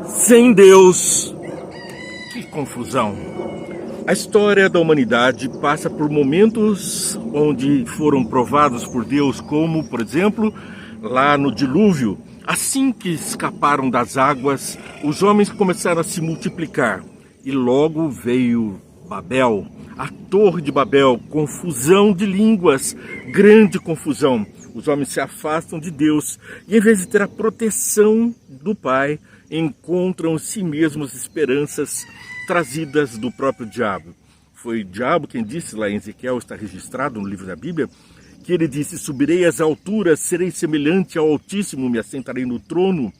Sem Deus, que confusão. A história da humanidade passa por momentos onde foram provados por Deus, como, por exemplo, lá no dilúvio. Assim que escaparam das águas, os homens começaram a se multiplicar. E logo veio Babel, a Torre de Babel, confusão de línguas, grande confusão. Os homens se afastam de Deus e, em vez de ter a proteção do Pai, encontram em si mesmos esperanças trazidas do próprio diabo. Foi o diabo quem disse lá em Ezequiel, está registrado no livro da Bíblia, que ele disse: subirei às alturas, serei semelhante ao Altíssimo, me assentarei no trono.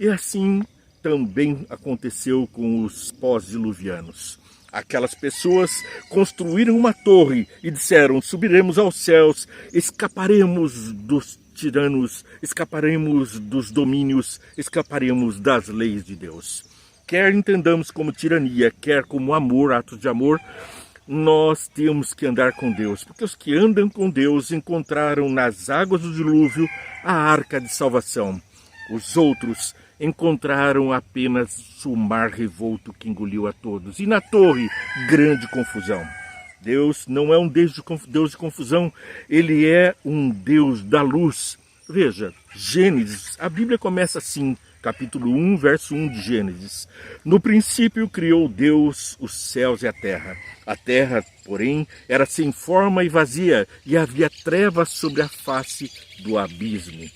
E assim também aconteceu com os pós-diluvianos. Aquelas pessoas construíram uma torre e disseram: subiremos aos céus, escaparemos dos tiranos, escaparemos dos domínios, escaparemos das leis de Deus. Quer entendamos como tirania, quer como amor, atos de amor, nós temos que andar com Deus, porque os que andam com Deus encontraram nas águas do dilúvio a arca de salvação. Os outros encontraram apenas o mar revolto que engoliu a todos. E na torre, grande confusão. Deus não é um Deus de confusão, Ele é um Deus da luz. Veja, Gênesis, a Bíblia começa assim, capítulo 1, verso 1 de Gênesis. No princípio criou Deus os céus e a terra. A terra, porém, era sem forma e vazia, e havia trevas sobre a face do abismo.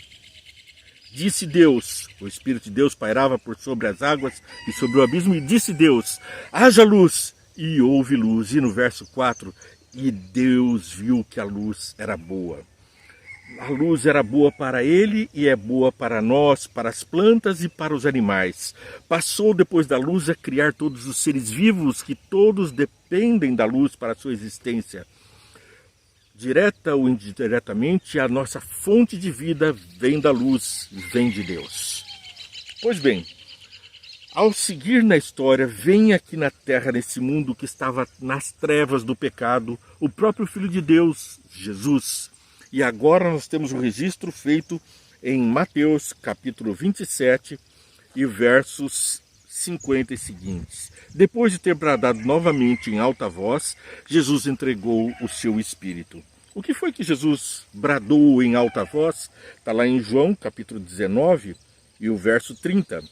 Disse Deus, o Espírito de Deus pairava por sobre as águas e sobre o abismo, e disse Deus: haja luz, e houve luz. E no verso 4, e Deus viu que a luz era boa. A luz era boa para ele e é boa para nós, para as plantas e para os animais. Passou depois da luz a criar todos os seres vivos, que todos dependem da luz para a sua existência. Direta ou indiretamente, a nossa fonte de vida vem da luz, vem de Deus. Pois bem, ao seguir na história, vem aqui na terra, nesse mundo que estava nas trevas do pecado, o próprio Filho de Deus, Jesus. E agora nós temos um registro feito em Mateus, capítulo 27, e versos 50 e seguintes. Depois de ter bradado novamente em alta voz, Jesus entregou o seu Espírito. O que foi que Jesus bradou em alta voz? Está lá em João, capítulo 19, e o verso 30.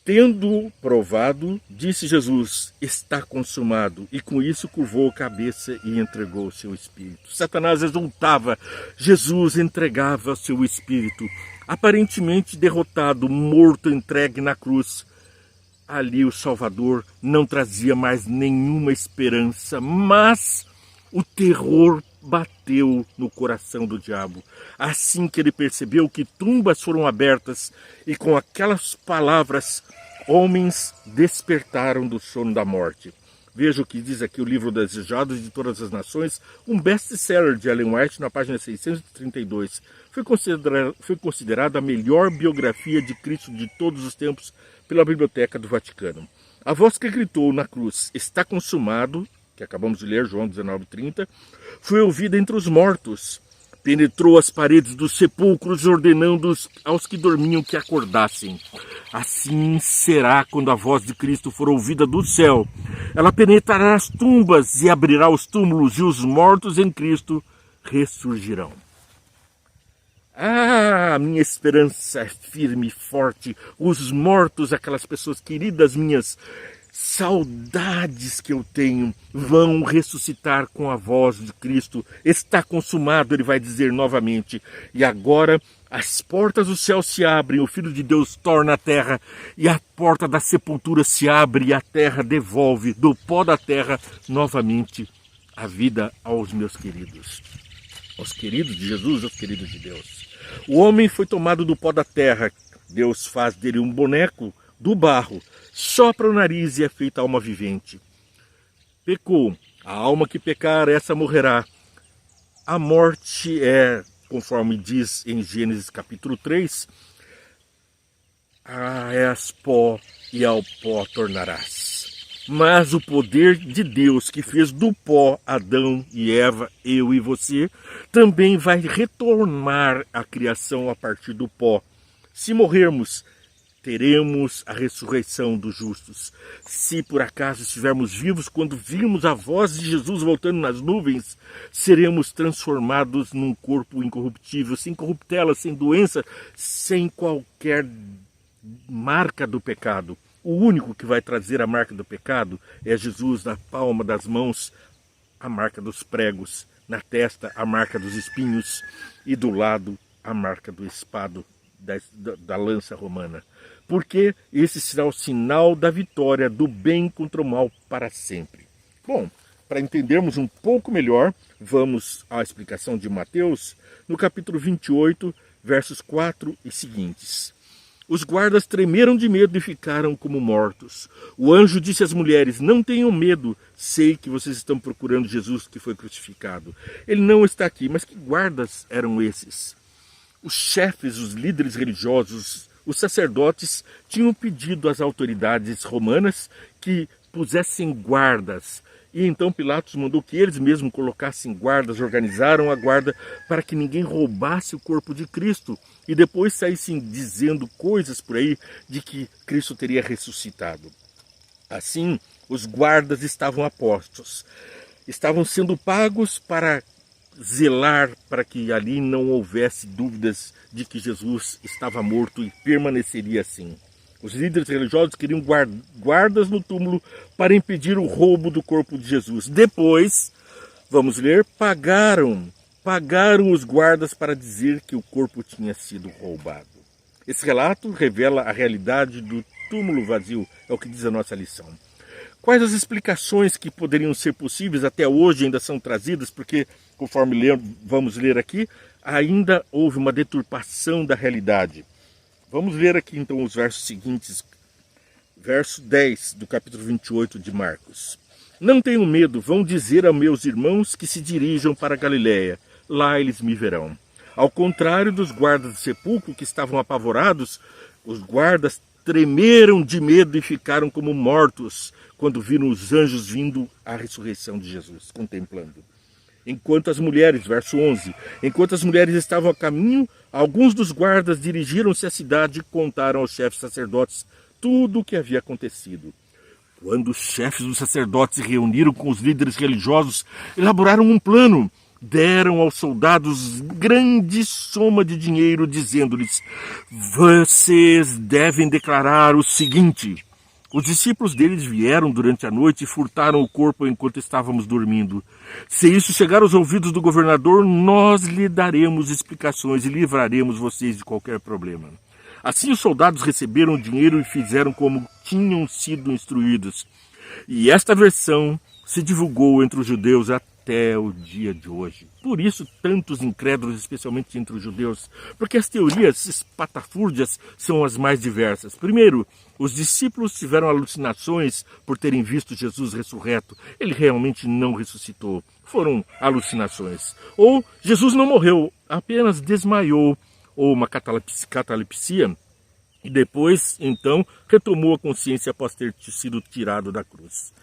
Tendo provado, disse Jesus: está consumado. E com isso curvou a cabeça e entregou o seu Espírito. Satanás exultava, Jesus entregava o seu Espírito. Aparentemente derrotado, morto, entregue na cruz. Ali o Salvador não trazia mais nenhuma esperança, mas o terror bateu no coração do diabo. Assim que ele percebeu que tumbas foram abertas e com aquelas palavras, homens despertaram do sono da morte. Veja o que diz aqui o livro Desejados de Todas as Nações, um best-seller de Ellen White, na página 632. Foi considerada a melhor biografia de Cristo de todos os tempos pela Biblioteca do Vaticano. A voz que gritou na cruz: está consumado, que acabamos de ler, João 19:30, foi ouvida entre os mortos. Penetrou as paredes dos sepulcros, ordenando aos que dormiam que acordassem. Assim será quando a voz de Cristo for ouvida do céu. Ela penetrará as tumbas e abrirá os túmulos, e os mortos em Cristo ressurgirão. Ah, minha esperança é firme e forte. Os mortos, aquelas pessoas queridas minhas, saudades que eu tenho, vão ressuscitar com a voz de Cristo. Está consumado, ele vai dizer novamente. E agora as portas do céu se abrem, o Filho de Deus torna a terra, e a porta da sepultura se abre, e a terra devolve do pó da terra novamente a vida aos meus queridos. Aos queridos de Jesus, aos queridos de Deus. O homem foi tomado do pó da terra. Deus faz dele um boneco do barro, sopra o nariz e é feita alma vivente. Pecou. A alma que pecar, essa morrerá. A morte é, conforme diz em Gênesis capítulo 3, és pó e ao pó tornarás. Mas o poder de Deus que fez do pó Adão e Eva, eu e você, também vai retornar à criação a partir do pó. Se morrermos, teremos a ressurreição dos justos. Se por acaso estivermos vivos, quando virmos a voz de Jesus voltando nas nuvens, seremos transformados num corpo incorruptível, sem corruptela, sem doença, sem qualquer marca do pecado. O único que vai trazer a marca do pecado é Jesus, na palma das mãos, a marca dos pregos, na testa a marca dos espinhos e do lado a marca do espado da lança romana. Porque esse será o sinal da vitória do bem contra o mal para sempre. Bom, para entendermos um pouco melhor, vamos à explicação de Mateus, no capítulo 28, versos 4 e seguintes. Os guardas tremeram de medo e ficaram como mortos. O anjo disse às mulheres: não tenham medo, sei que vocês estão procurando Jesus que foi crucificado. Ele não está aqui. Mas que guardas eram esses? Os chefes, os líderes religiosos, os sacerdotes tinham pedido às autoridades romanas que pusessem guardas. E então Pilatos mandou que eles mesmos colocassem guardas, organizaram a guarda para que ninguém roubasse o corpo de Cristo e depois saíssem dizendo coisas por aí de que Cristo teria ressuscitado. Assim, os guardas estavam a postos, estavam sendo pagos para zelar para que ali não houvesse dúvidas de que Jesus estava morto e permaneceria assim. Os líderes religiosos queriam guardas no túmulo para impedir o roubo do corpo de Jesus. Depois, vamos ler, pagaram os guardas para dizer que o corpo tinha sido roubado. Esse relato revela a realidade do túmulo vazio, é o que diz a nossa lição. Quais as explicações que poderiam ser possíveis até hoje ainda são trazidas, porque, conforme vamos ler aqui, ainda houve uma deturpação da realidade. Vamos ler aqui então os versos seguintes, verso 10 do capítulo 28 de Marcos. Não tenham medo, vão dizer a meus irmãos que se dirijam para a Galiléia, lá eles me verão. Ao contrário dos guardas do sepulcro que estavam apavorados, os guardas tremeram de medo e ficaram como mortos quando viram os anjos vindo à ressurreição de Jesus, contemplando. Enquanto as mulheres, verso 11, enquanto as mulheres estavam a caminho, alguns dos guardas dirigiram-se à cidade e contaram aos chefes sacerdotes tudo o que havia acontecido. Quando os chefes dos sacerdotes se reuniram com os líderes religiosos, elaboraram um plano. Deram aos soldados grande soma de dinheiro, dizendo-lhes: vocês devem declarar o seguinte: os discípulos deles vieram durante a noite e furtaram o corpo enquanto estávamos dormindo. Se isso chegar aos ouvidos do governador, nós lhe daremos explicações e livraremos vocês de qualquer problema. Assim os soldados receberam o dinheiro e fizeram como tinham sido instruídos. E esta versão se divulgou entre os judeus até o dia de hoje. Por isso, tantos incrédulos, especialmente entre os judeus, porque as teorias espatafúrdias são as mais diversas. Primeiro, os discípulos tiveram alucinações por terem visto Jesus ressurreto. Ele realmente não ressuscitou. Foram alucinações. Ou Jesus não morreu, apenas desmaiou, ou uma catalepsia, e depois, então, retomou a consciência após ter sido tirado da cruz.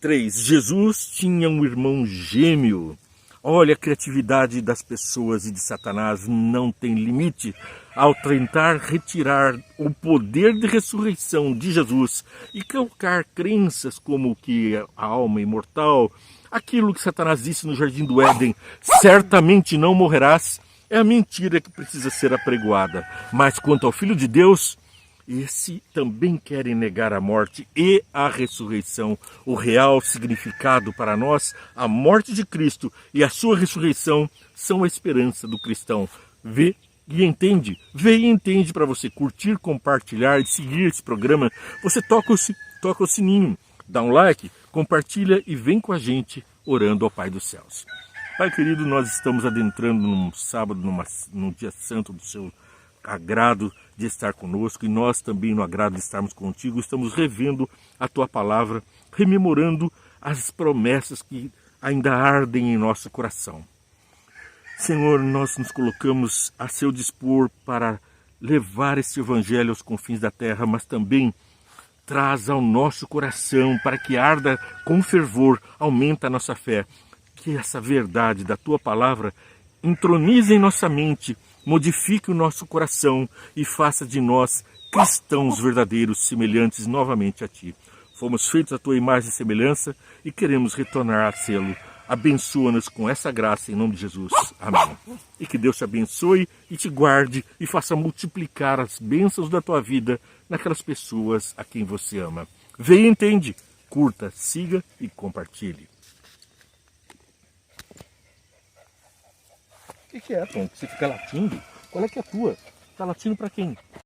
3. Jesus tinha um irmão gêmeo. Olha, a criatividade das pessoas e de Satanás não tem limite ao tentar retirar o poder de ressurreição de Jesus e colocar crenças como que a alma é imortal, aquilo que Satanás disse no Jardim do Éden, certamente não morrerás, é a mentira que precisa ser apregoada. Mas quanto ao Filho de Deus, esse também querem negar a morte e a ressurreição. O real significado para nós, a morte de Cristo e a sua ressurreição são a esperança do cristão. Vê e entende. Vê e entende para você curtir, compartilhar e seguir esse programa. Você toca o sininho, dá um like, compartilha e vem com a gente orando ao Pai dos Céus. Pai querido, nós estamos adentrando num sábado, num dia santo do seu agrado de estar conosco e nós também no agrado de estarmos contigo, estamos revendo a tua palavra, rememorando as promessas que ainda ardem em nosso coração. Senhor, nós nos colocamos a seu dispor para levar esse evangelho aos confins da terra, mas também traz ao nosso coração para que arda com fervor, aumenta a nossa fé, que essa verdade da tua palavra entronize em nossa mente, modifique o nosso coração e faça de nós cristãos verdadeiros, semelhantes novamente a Ti. Fomos feitos à Tua imagem e semelhança e queremos retornar a sê-lo. Abençoa-nos com essa graça em nome de Jesus. Amém. E que Deus te abençoe e te guarde e faça multiplicar as bênçãos da tua vida naquelas pessoas a quem você ama. Vê e entende. Curta, siga e compartilhe. O que é, Tom? Você fica latindo? Qual é que é a tua? Tá latindo para quem?